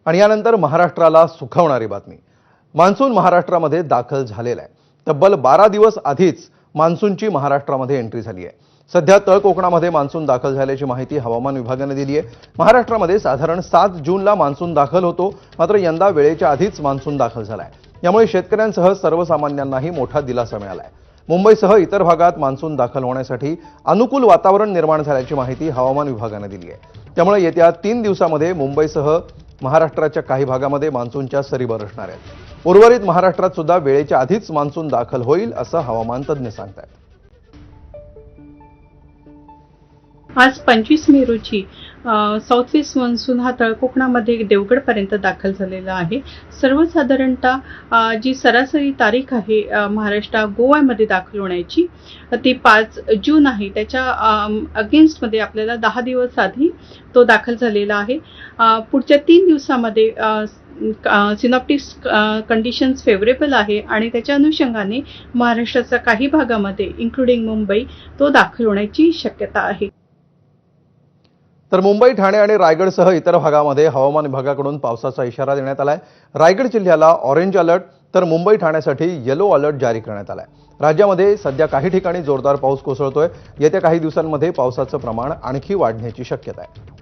आणि यानंतर महाराष्ट्राला सुखावणारी बातमी। मान्सून महाराष्ट्रामध्ये दाखल झालेला आहे। तब्बल 12 दिवस आधीच मान्सूनची महाराष्ट्रामध्ये एंट्री झाली आहे। सध्या तळ कोकणामध्ये मान्सून दाखल झाल्याची माहिती हवामान विभागाने दिली आहे। महाराष्ट्रामध्ये साधारण 7 जूनला मान्सून दाखल होतो, मात्र यंदा वेळेच्या आधीच मान्सून दाखल झालाय। यामुळे शेतकऱ्यांसह सर्वसामान्यांनाही मोठा दिलासा मिळालाय। मुंबईसह इतर भागात मान्सून दाखल होण्यासाठी अनुकूल वातावरण निर्माण झाल्याची माहिती हवामान विभागाने दिली आहे। त्यामुळे येत्या 3 दिवसांमध्ये मुंबईसह महाराष्ट्राच्या काही भागामध्ये मान्सूनच्या सरी बरसणार आहेत। उर्वरित महाराष्ट्रात सुद्धा वेळेच्या आधीच मान्सून दाखल होईल असं हवामान तज्ञ सांगतात। आज 25 मे रोजी साऊथ वेस्ट मान्सून हा तळ कोकणामध्ये देवगडपर्यंत दाखल झालेला आहे। सर्वसाधारणतः जी सरासरी तारीख आहे महाराष्ट्र गोव्यामध्ये दाखल होण्याची ती 5 जून आहे। त्याच्या अगेन्स्टमध्ये आपल्याला 10 दिवस आधी तो दाखल झालेला आहे। पुढच्या 3 दिवसामध्ये सिनॉप्टिक्स कंडिशन्स फेवरेबल आहे आणि त्याच्या अनुषंगाने महाराष्ट्राच्या काही भागामध्ये इन्क्लुडिंग मुंबई तो दाखल होण्याची शक्यता आहे। तर मुंबई, ठाणे आणि रायगडसह इतर भागामध्ये हवामान विभागाकडून पावसाचा इशारा देण्यात आलाय। रायगड जिल्ह्याला ऑरेंज अलर्ट तर मुंबई, ठाण्यासाठी येलो अलर्ट जारी करण्यात आलाय। राज्यामध्ये सध्या काही ठिकाणी जोरदार पाऊस कोसळतोय। येत्या काही दिवसांमध्ये पावसाचं प्रमाण आणखी वाढण्याची शक्यता आहे।